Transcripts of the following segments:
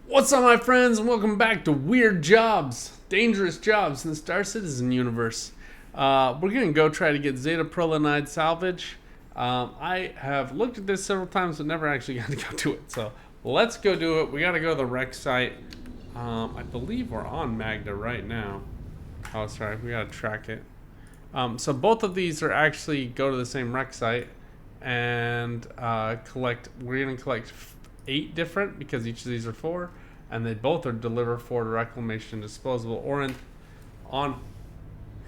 What's up, my friends, and welcome back to Weird Jobs, Dangerous Jobs in the Star Citizen universe. We're going to go try to get Zeta-Prolanide Salvage. I have looked at this several times, but never actually got to go to it. So let's go do it. We got to go to the rec site. I believe we're on Magda right now. Oh, sorry, we got to track it. So both of these are actually go to the same rec site and collect. We're going to collect 8 different because each of these are 4, and they both are delivered for reclamation disposable or on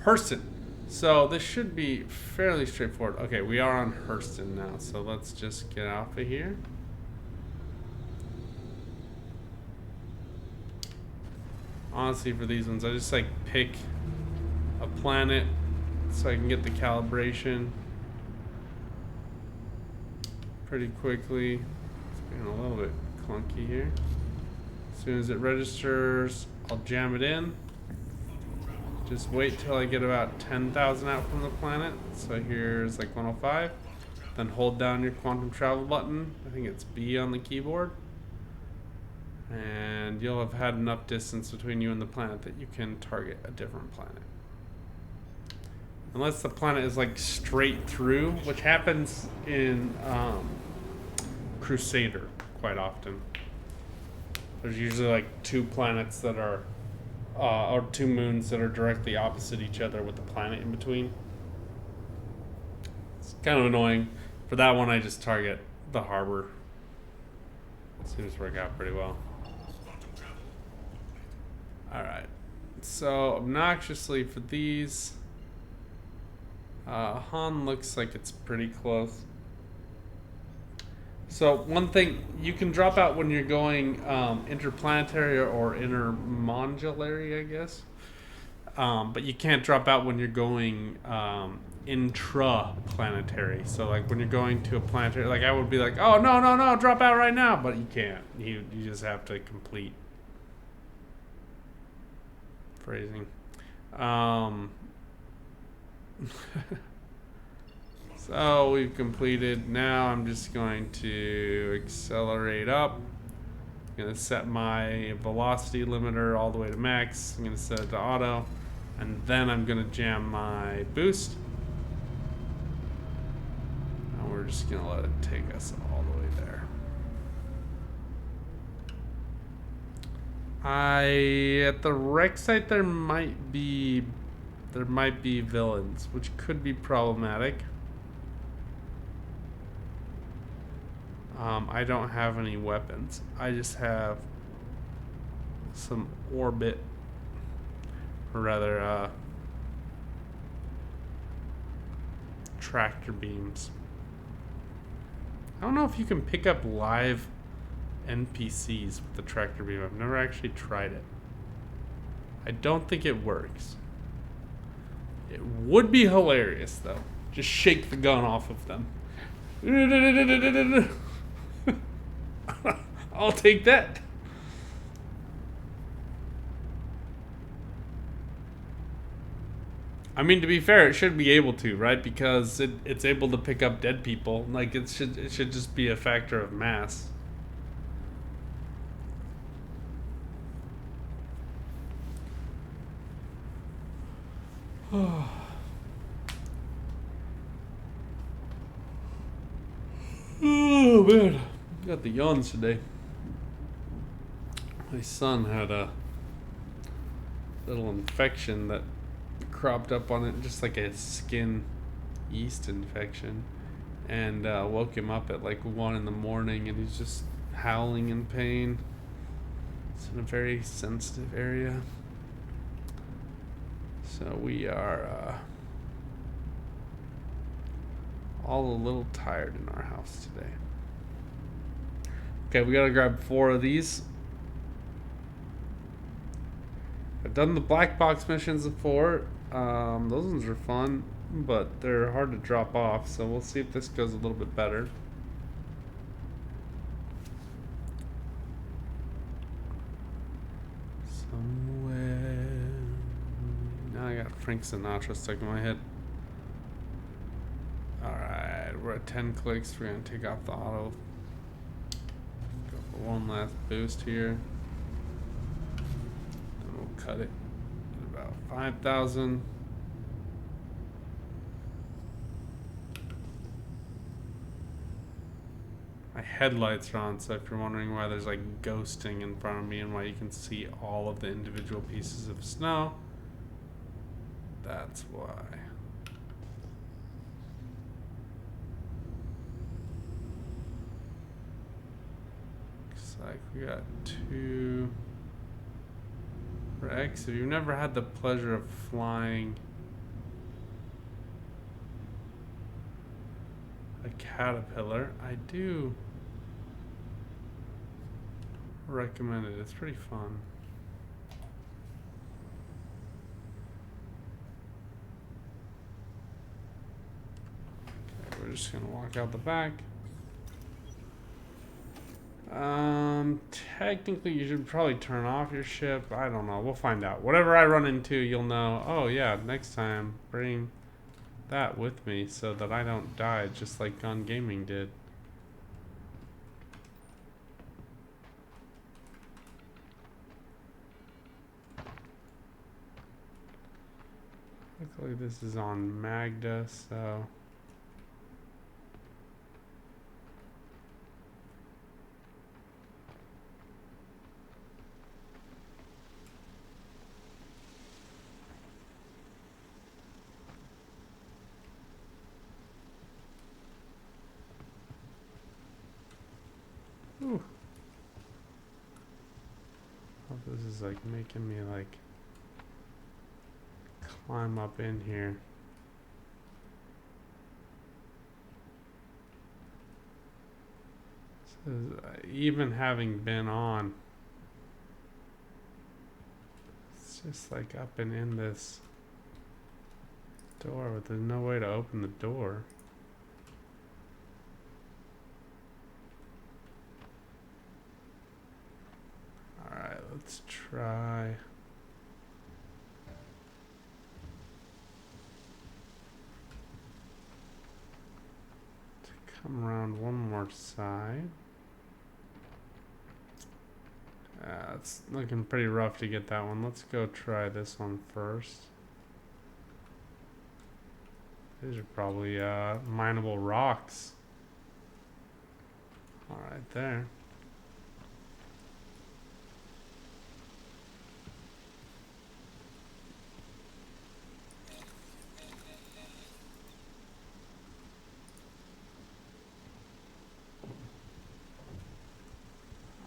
Hurston. So this should be fairly straightforward. Okay, we are on Hurston now, so let's just get off of here. Honestly, for these ones, I just like pick a planet so I can get the calibration pretty quickly. It's being a little bit clunky here. As soon as it registers, I'll jam it in. Just wait till I get about 10,000 out from the planet. So here's like 105. Then hold down your quantum travel button. I think it's B on the keyboard. And you'll have had enough distance between you and the planet that you can target a different planet. Unless the planet is like straight through, which happens in Crusader quite often. There's usually like 2 planets that are, or 2 moons that are directly opposite each other with the planet in between. It's kind of annoying. For that one, I just target the harbor. Seems to work out pretty well. Alright. So, obnoxiously for these, Han looks like it's pretty close. So one thing, you can drop out when you're going interplanetary or intermodulary, I guess. But you can't drop out when you're going intraplanetary. So like when you're going to a planetary, like I would be like, oh, no, drop out right now. But you can't. You just have to complete. Phrasing. So we've completed. Now I'm just going to accelerate up. I'm going to set my velocity limiter all the way to max. I'm going to set it to auto. And then I'm going to jam my boost. And we're just going to let it take us all the way there. At the wreck site there might be villains, which could be problematic. I don't have any weapons. I just have some orbit, or rather, tractor beams. I don't know if you can pick up live NPCs with the tractor beam. I've never actually tried it. I don't think it works. It would be hilarious, though. Just shake the gun off of them. I'll take that. I mean, to be fair, it should be able to, right? Because it's able to pick up dead people. Like it should just be a factor of mass. Oh man. Got the yawns today. My son had a little infection that cropped up on it, just like a skin yeast infection, and woke him up at like 1 in the morning, and he's just howling in pain. It's in a very sensitive area, so we are all a little tired in our house today. Okay, we gotta grab 4 of these. I've done the black box missions before. Those ones are fun, but they're hard to drop off, so we'll see if this goes a little bit better. Somewhere. Now I got Frank Sinatra stuck in my head. Alright, we're at 10 clicks. We're gonna take off the auto. Go for one last boost here. cut it at about 5,000. My headlights are on, so if you're wondering why there's like ghosting in front of me and why you can see all of the individual pieces of snow, that's why. Looks like we got 2 Rex. If you've never had the pleasure of flying a caterpillar, I do recommend it. It's pretty fun. Okay, we're just gonna walk out the back. Technically you should probably turn off your ship. I don't know. We'll find out. Whatever I run into, you'll know. Oh yeah, next time bring that with me so that I don't die just like Gun Gaming did. Looks like this is on Magda, so ooh. Oh, this is like making me like climb up in here. So, even having been on, it's just like up and in this door, but there's no way to open the door. Alright, let's try. To come around one more side. It's looking pretty rough to get that one. Let's go try this one first. These are probably mineable rocks. All right, there.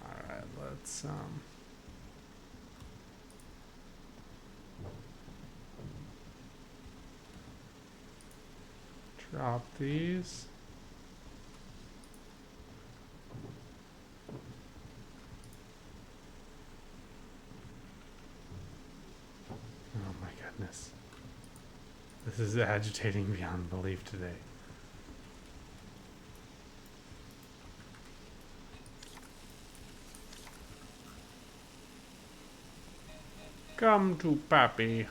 All right, let's drop these. Oh my goodness. This is agitating beyond belief today. Come to Pappy.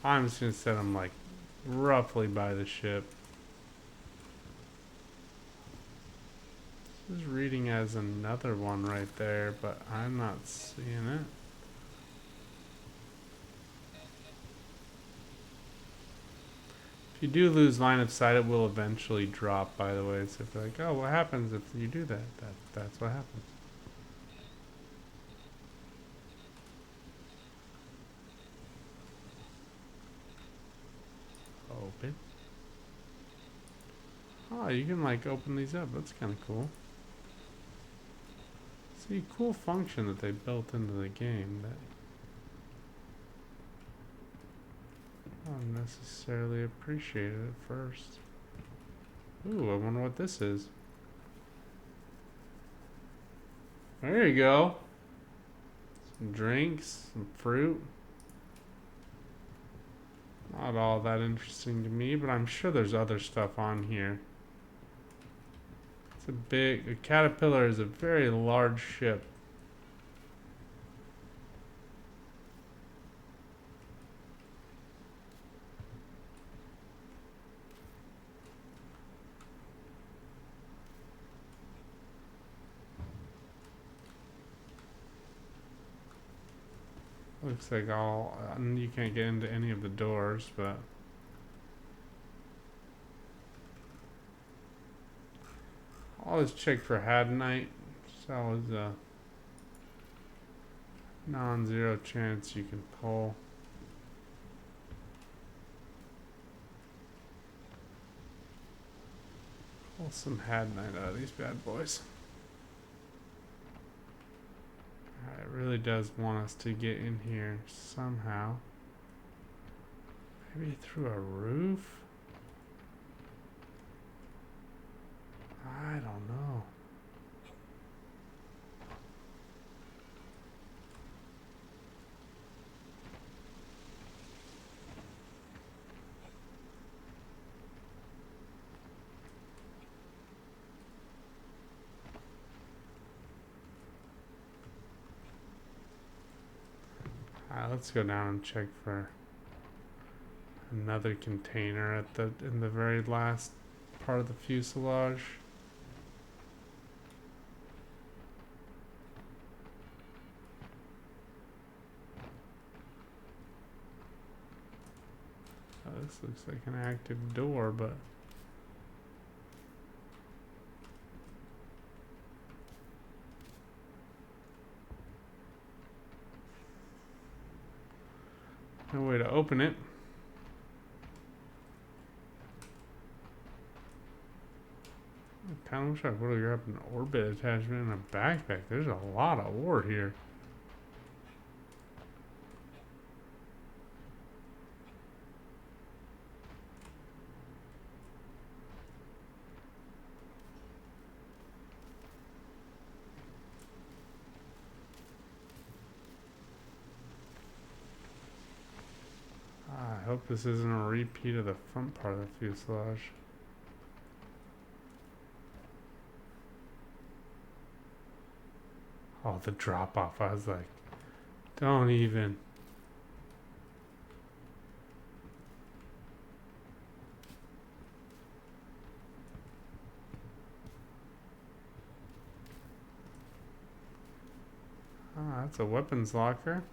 I'm just gonna set him like roughly by the ship. This is reading as another one right there, but I'm not seeing it. If you do lose line of sight, it will eventually drop, by the way. So if you're like, oh, what happens if you do that? That's what happens. Open. Oh, you can like open these up. That's kind of cool. See, cool function that they built into the game that I don't necessarily appreciate it at first. Ooh, I wonder what this is. There you go. Some drinks, some fruit. Not all that interesting to me, but I'm sure there's other stuff on here. It's a caterpillar is a very large ship. Looks like all you can't get into any of the doors, but always check for hadonite. It's always a non-zero chance you can pull. Pull some hadonite out of these bad boys. It really does want us to get in here somehow. Maybe through a roof? I don't know. Let's go down and check for another container at in the very last part of the fuselage. This looks like an active door, but no way to open it. I kind of wish I would have grabbed an orbit attachment and a backpack. There's a lot of ore here. I hope this isn't a repeat of the front part of the fuselage. Oh, the drop off. I was like, don't even. Ah, that's a weapons locker.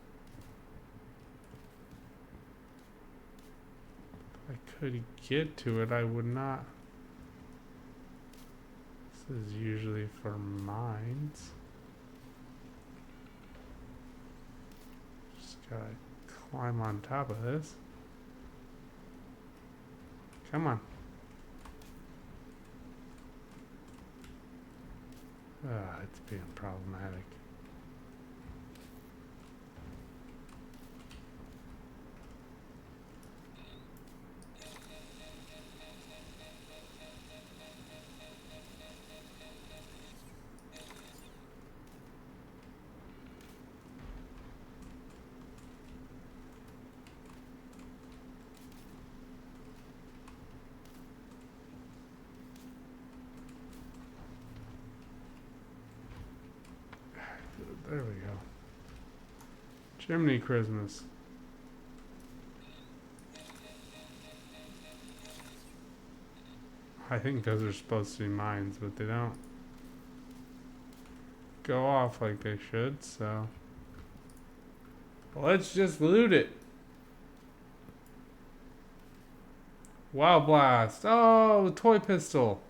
If I could get to it, I would not. This is usually for mines. Just gotta climb on top of this. Come on. It's being problematic. There we go. Chimney Christmas. I think those are supposed to be mines, but they don't go off like they should, so let's just loot it. Wow blast. Oh, the toy pistol.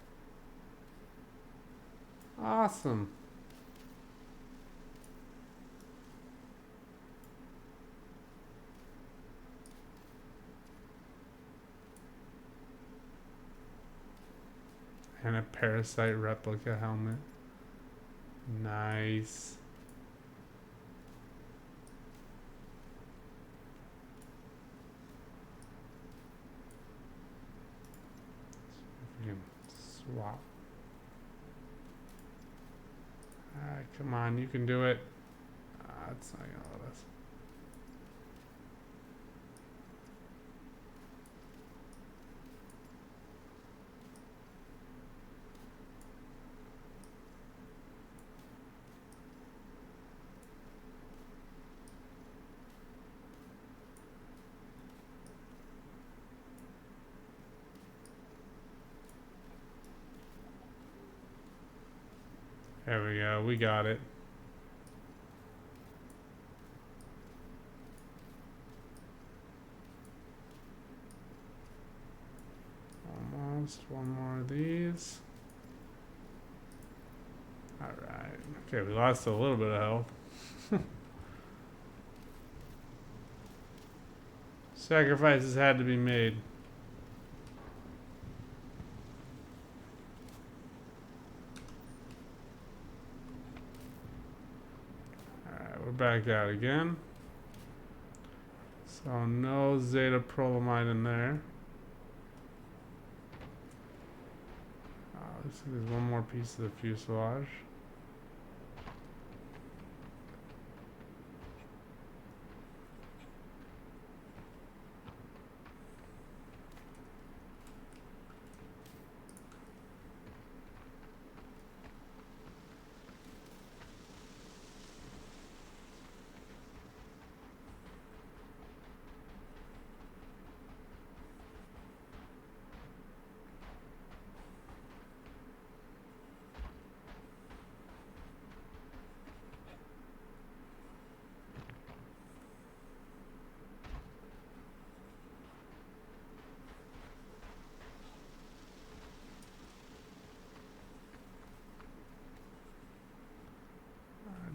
Awesome. And a parasite replica helmet. Nice. We can swap. Come on, you can do it. It's not gonna let us. There we go, we got it. Almost. One more of these. Alright. Okay, we lost a little bit of health. Sacrifices had to be made. Alright, we're back out again. So no Zeta-Prolanide in there. Looks like there's one more piece of the fuselage.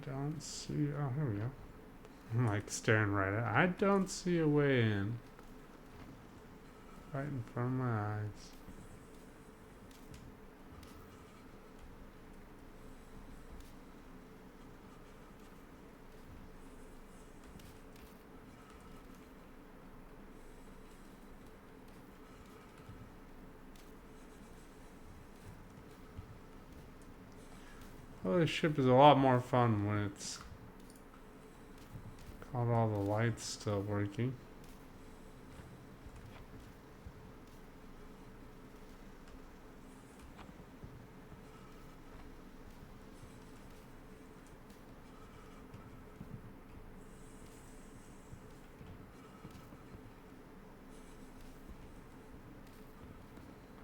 Don't see. Oh, here we go. I'm like staring right at. I don't see a way in. Right in front of my eyes. Well, this ship is a lot more fun when it's got all the lights still working.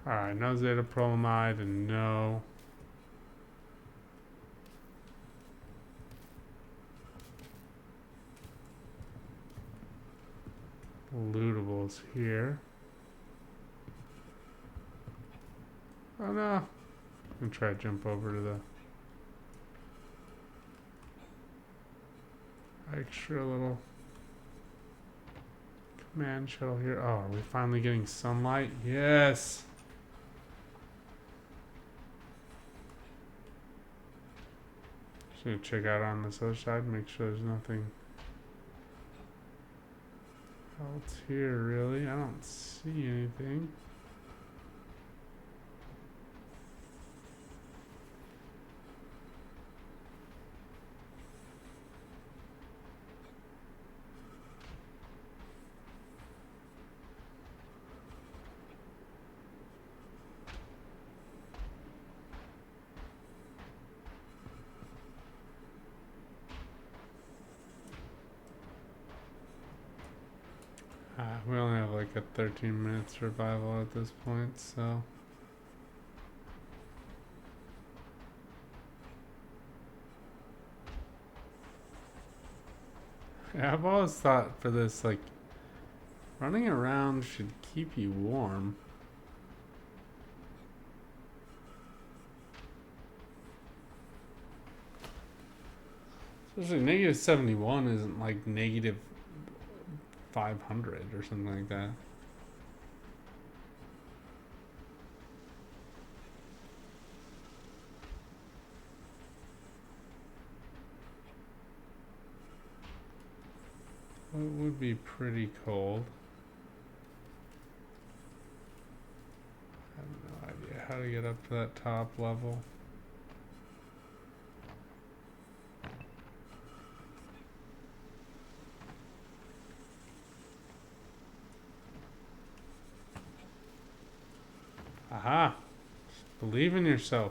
Alright, no Zeta-Prolanide and no lootables here. Oh no. I'm gonna try to jump over to the extra little command shuttle here. Oh, are we finally getting sunlight? Yes! Just gonna check out on this other side, make sure there's nothing else here really. I don't see anything. We only have like a 13-minute survival at this point, so. Yeah, I've always thought for this, like, running around should keep you warm. Especially negative 71 isn't like negative 500 or something like that. It would be pretty cold. I have no idea how to get up to that top level. Aha! Just believe in yourself.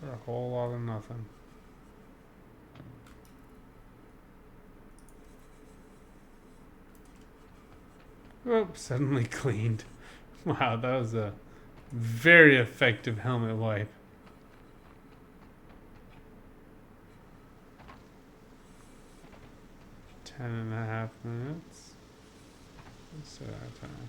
For a whole lot of nothing. Oops, suddenly cleaned. Wow, that was a very effective helmet wipe. 10.5 minutes. Let's set our time.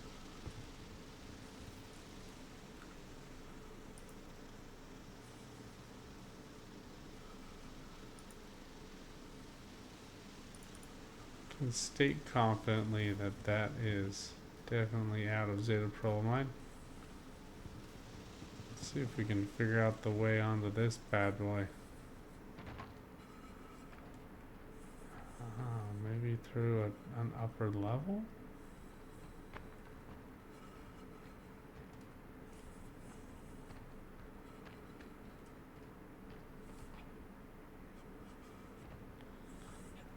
Can state confidently that that is definitely out of Zeta-Prolanide. Let's see if we can figure out the way onto this bad boy. Maybe through an upper level?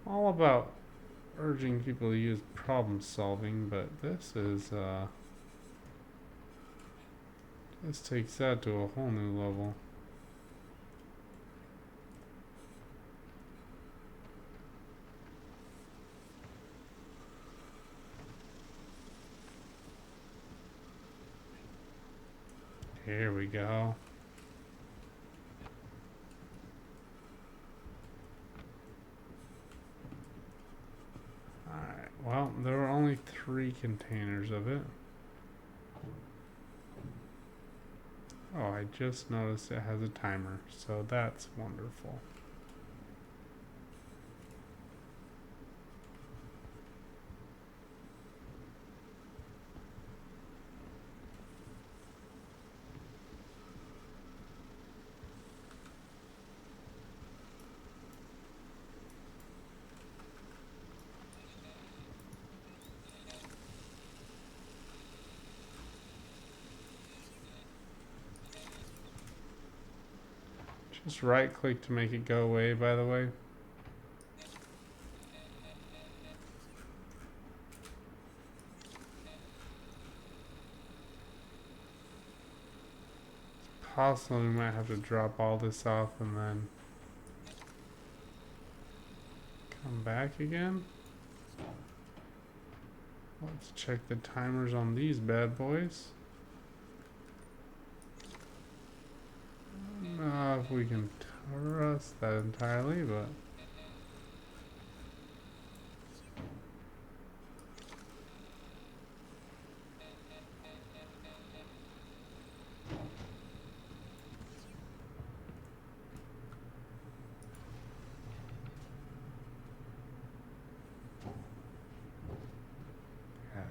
All about urging people to use problem solving, but this takes that to a whole new level. Here we go. Alright, well, there were only 3 containers of it. Oh, I just noticed it has a timer, so that's wonderful. Just right click to make it go away, by the way. It's possible we might have to drop all this off and then come back again. Let's check the timers on these bad boys. I don't know if we can trust that entirely, but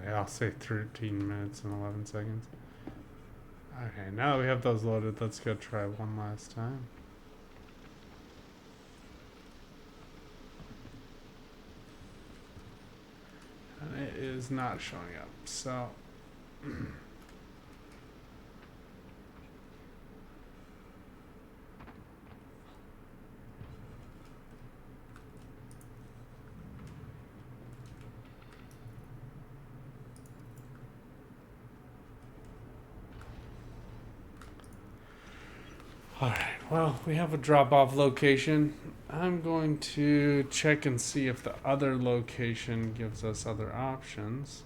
yeah, I'll say 13 minutes and 11 seconds. Okay, now that we have those loaded, let's go try one last time. And it is not showing up, so alright, well, we have a drop-off location. I'm going to check and see if the other location gives us other options.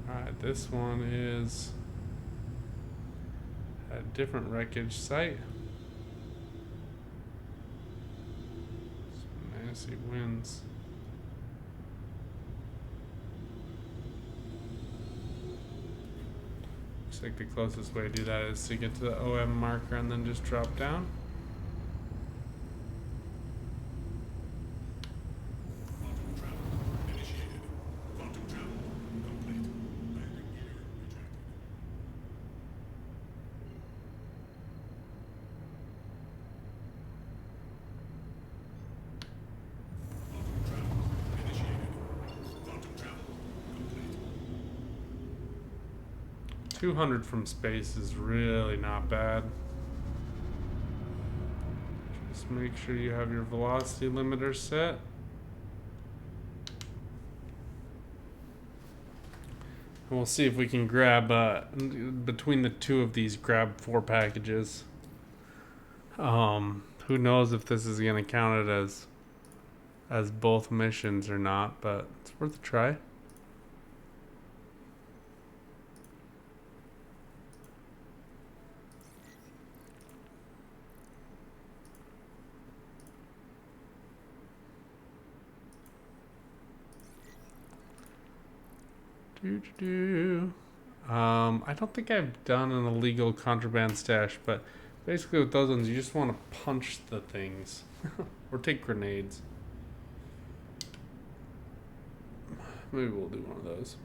Alright, this one is a different wreckage site. Some nasty winds. Looks like the closest way to do that is to get to the OM marker and then just drop down. .200 from space is really not bad. Just make sure you have your velocity limiter set. We'll see if we can grab, between the two of these, grab 4 packages. Who knows if this is going to count it as both missions or not, but it's worth a try. I don't think I've done an illegal contraband stash, but basically with those ones, you just want to punch the things. Or take grenades. Maybe we'll do one of those.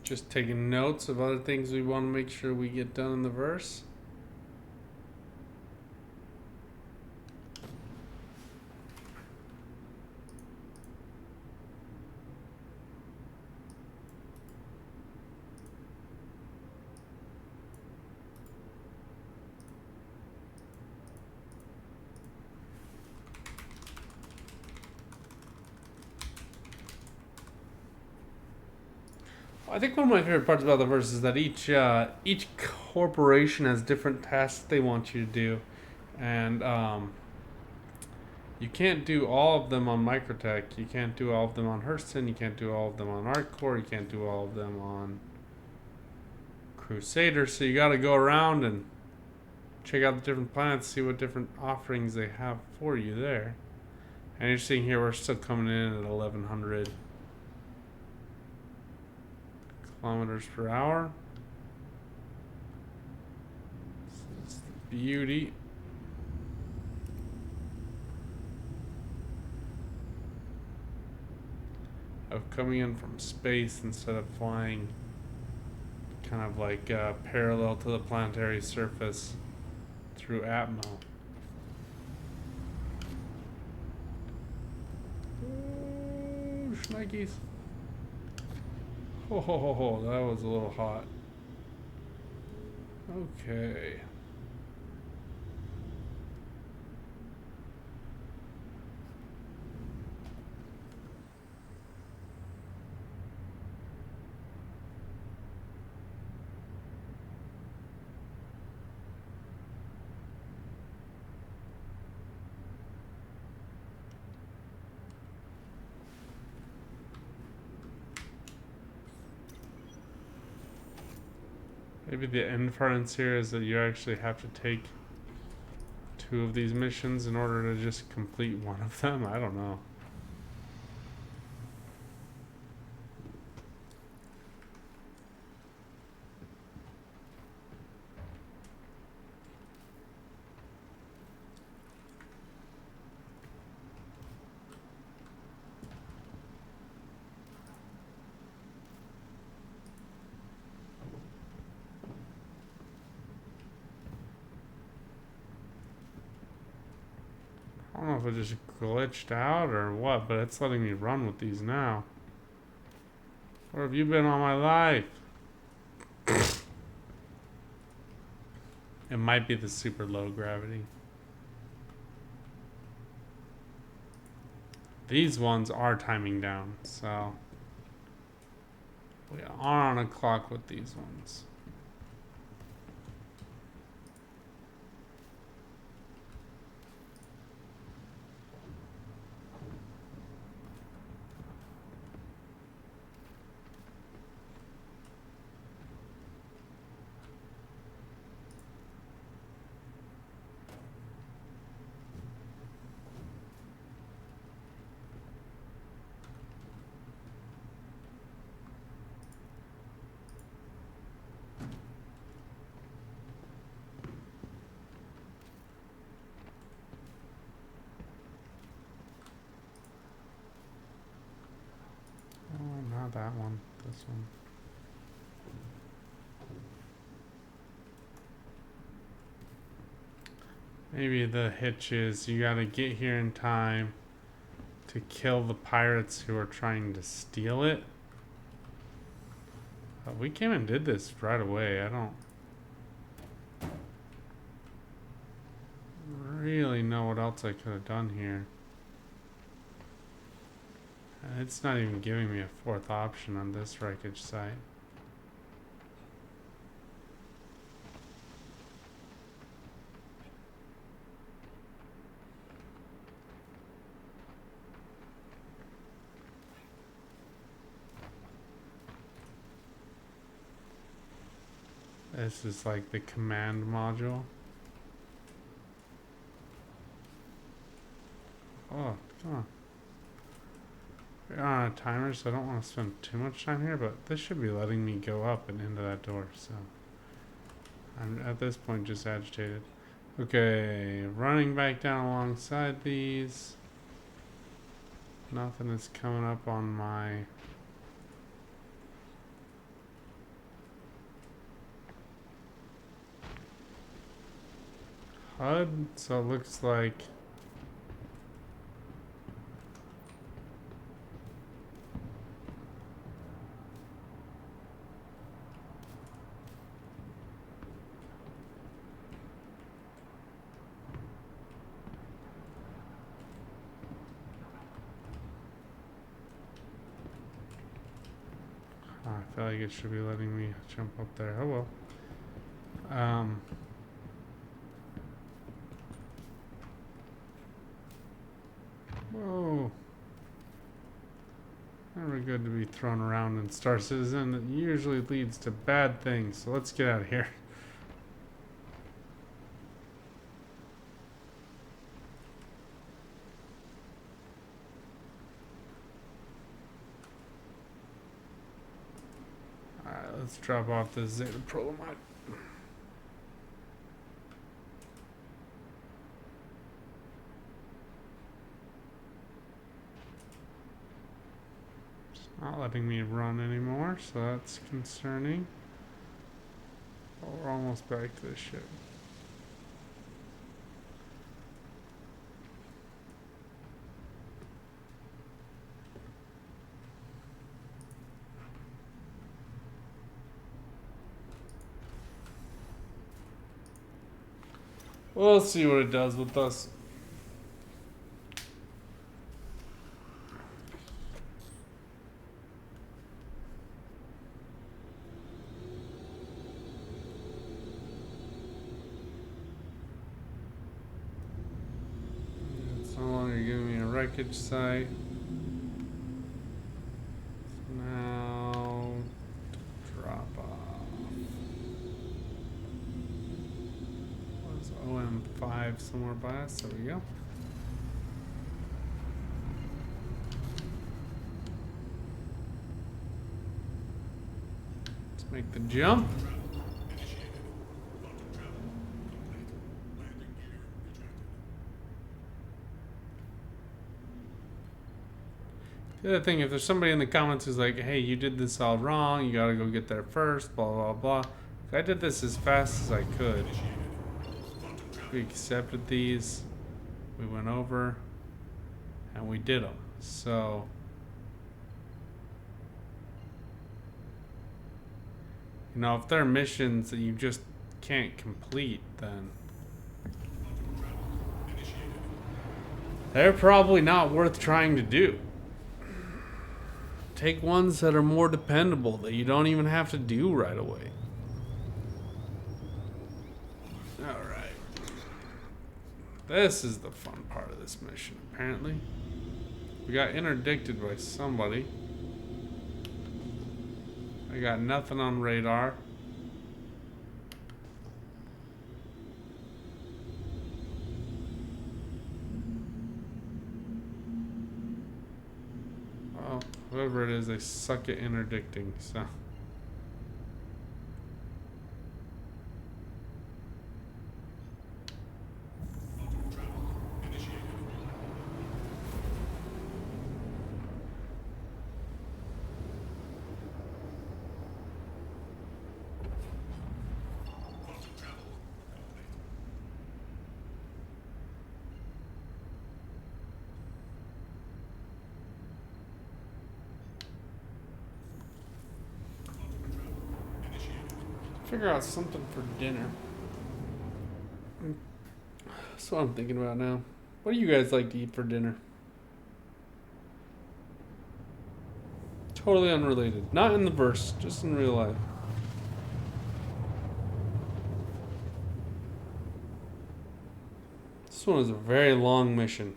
Just taking notes of other things we want to make sure we get done in the verse. I think one of my favorite parts about the verse is that each corporation has different tasks they want you to do, and you can't do all of them on Microtech. You can't do all of them on Hurston. You can't do all of them on Artcore. You can't do all of them on Crusader. So you got to go around and check out the different planets, see what different offerings they have for you there. And you're seeing here we're still coming in at 1100 kilometers per hour. This is the beauty. Of coming in from space instead of flying kind of like parallel to the planetary surface through Atmo. Oh, shnikes. Oh, that was a little hot. Okay. Maybe the inference here is that you actually have to take 2 of these missions in order to just complete one of them. I don't know. I don't know if it just glitched out or what, but it's letting me run with these now. Where have you been all my life? It might be the super low gravity. These ones are timing down, so we are on a clock with these ones. that one. This one. Maybe the hitch is you gotta get here in time to kill the pirates who are trying to steal it. We came and did this right away. I don't really know what else I could have done here. It's not even giving me a fourth option on this wreckage site. This is like the command module. Oh, come on. We're on a timer, so I don't want to spend too much time here, but this should be letting me go up and into that door, so I'm at this point just agitated. Okay, running back down alongside these. Nothing is coming up on my HUD, so it looks like I feel like it should be letting me jump up there. Oh well. Whoa. Never good to be thrown around in Star Citizen. It usually leads to bad things. So let's get out of here. Alright, let's drop off this Zeta-Prolanide. Not letting me run anymore, so that's concerning. But we're almost back to the ship. We'll see what it does with us. Wreckage site. Now drop off. Was OM5 somewhere by us? There we go. Let's make the jump. The other thing, if there's somebody in the comments who's like, hey, you did this all wrong, you gotta go get there first, blah, blah, blah. I did this as fast as I could. We accepted these, we went over, and we did them. So, you know, if there are missions that you just can't complete, then they're probably not worth trying to do. Take ones that are more dependable, that you don't even have to do right away. Alright. This is the fun part of this mission, apparently. We got interdicted by somebody. I got nothing on radar. Whoever it is, they suck at interdicting, so. Figure out something for dinner. That's what I'm thinking about now. What do you guys like to eat for dinner? Totally unrelated. Not in the verse, just in real life. This one is a very long mission.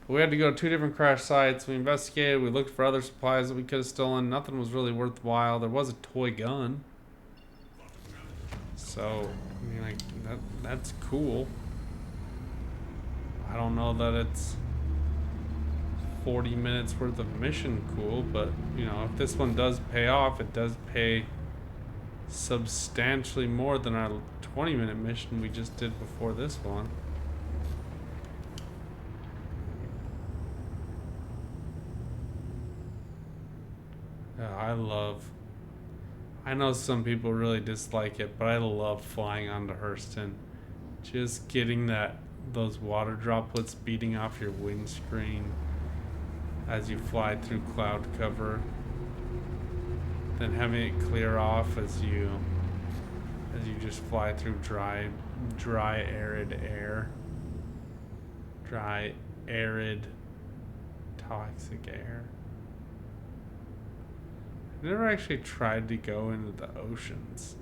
We had to go to 2 different crash sites. We investigated. We looked for other supplies that we could have stolen. Nothing was really worthwhile. There was a toy gun. So, I mean, like, that's cool. I don't know that it's 40 minutes worth of mission cool, but, you know, if this one does pay off, it does pay substantially more than our 20-minute mission we just did before this one. I know some people really dislike it, but I love flying onto Hurston. Just getting those water droplets beating off your windscreen as you fly through cloud cover. Then having it clear off as you just fly through dry arid air. Dry, arid, toxic air. I never actually tried to go into the oceans.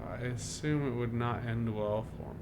I assume it would not end well for me.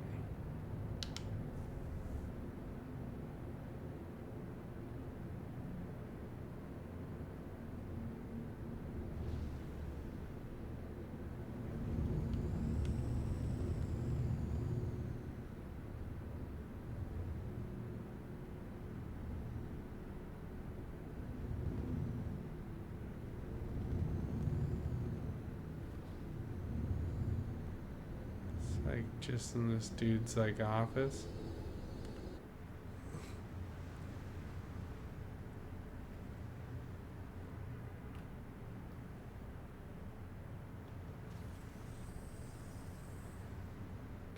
Like just in this dude's like office.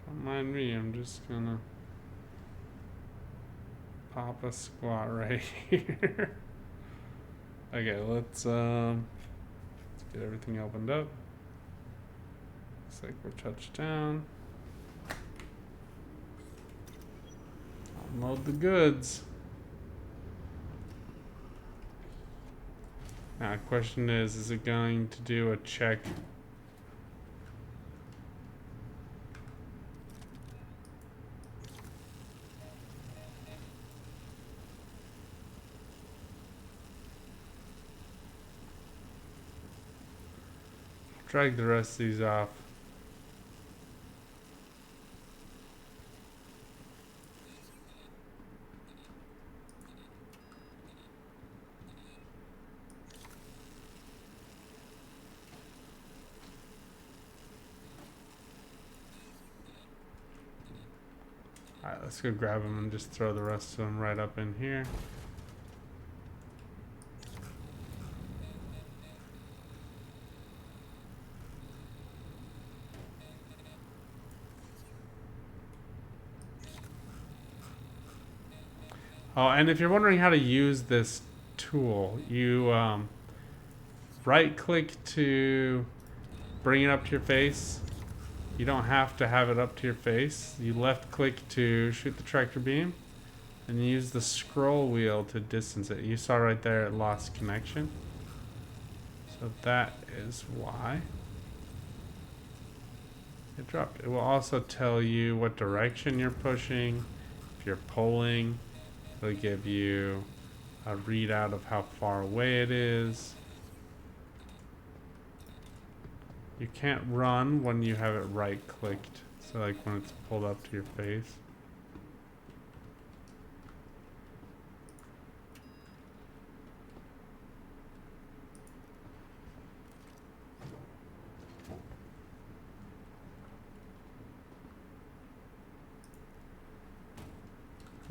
Don't mind me, I'm just gonna pop a squat right here. Okay, let's get everything opened up. Looks like we're touched down. Unload the goods. Now, the question is it going to do a check? Drag the rest of these off. Alright, let's go grab them and just throw the rest of them right up in here. Oh, and if you're wondering how to use this tool, you right click to bring it up to your face. You don't have to have it up to your face. You left click to shoot the tractor beam, and you use the scroll wheel to distance it. You saw right there it lost connection. So that is why it dropped. It will also tell you what direction you're pushing. If you're pulling, it'll give you a readout of how far away it is. You can't run when you have it right clicked. So like when it's pulled up to your face.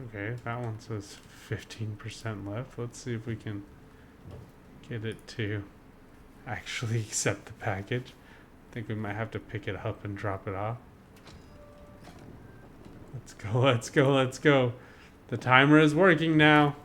Okay, that one says 15% left. Let's see if we can get it to actually accept the package. I think we might have to pick it up and drop it off. Let's go, let's go, let's go. The timer is working now.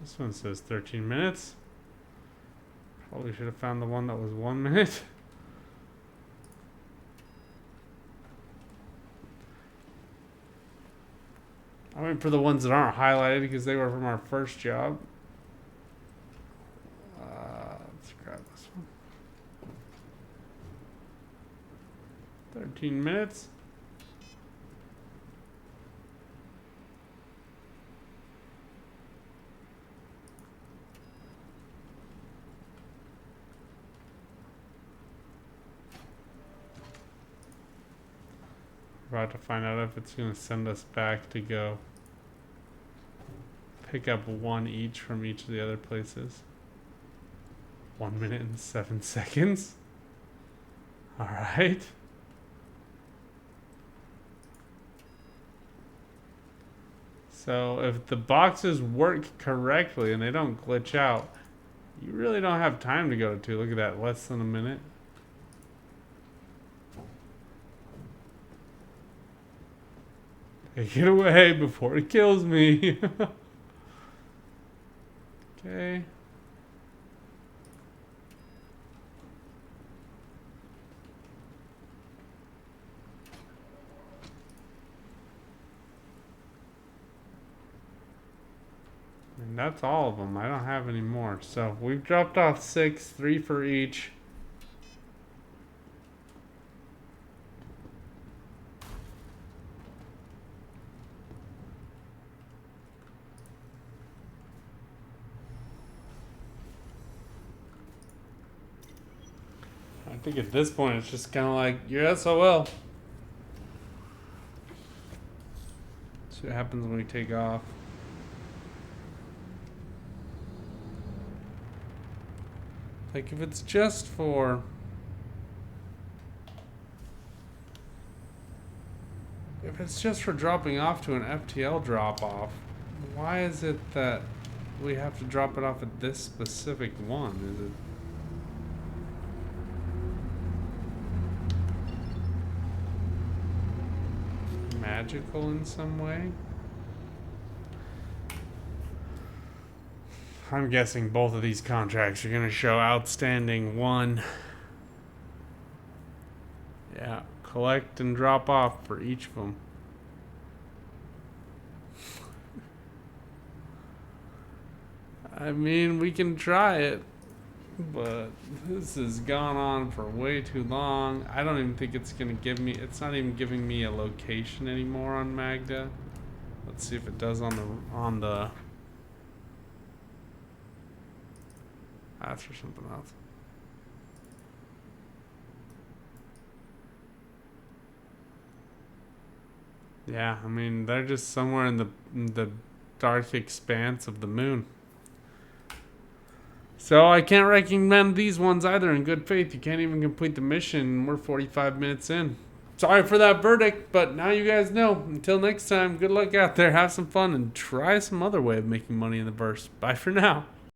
This one says 13 minutes. Probably should have found the one that was 1 minute. I went for the ones that aren't highlighted because they were from our first job. Let's grab this one. 13 minutes. About to find out if it's going to send us back to go pick up one each from each of the other places. 1 minute and 7 seconds. All right. So if the boxes work correctly and they don't glitch out, you really don't have time to go to 2. Look at that, less than a minute. Take it away before it kills me. Okay. And that's all of them. I don't have any more. So we've dropped off 6, 3 for each. I think at this point it's just kind of like, you're SOL. See what happens when we take off. Like if it's just for... If it's just for dropping off to an FTL drop-off, why is it that we have to drop it off at this specific one? Is it... magical in some way? I'm guessing both of these contracts are going to show outstanding 1. Yeah, collect and drop off for each of them. I mean, we can try it, but this has gone on for way too long. I don't even think it's going to give me... It's not even giving me a location anymore on Magda. Let's see if it does on the... That's for something else. Yeah, I mean, they're just somewhere in the dark expanse of the moon. So I can't recommend these ones either in good faith. You can't even complete the mission. We're 45 minutes in. Sorry for that verdict, but now you guys know. Until next time, good luck out there. Have some fun and try some other way of making money in the verse. Bye for now.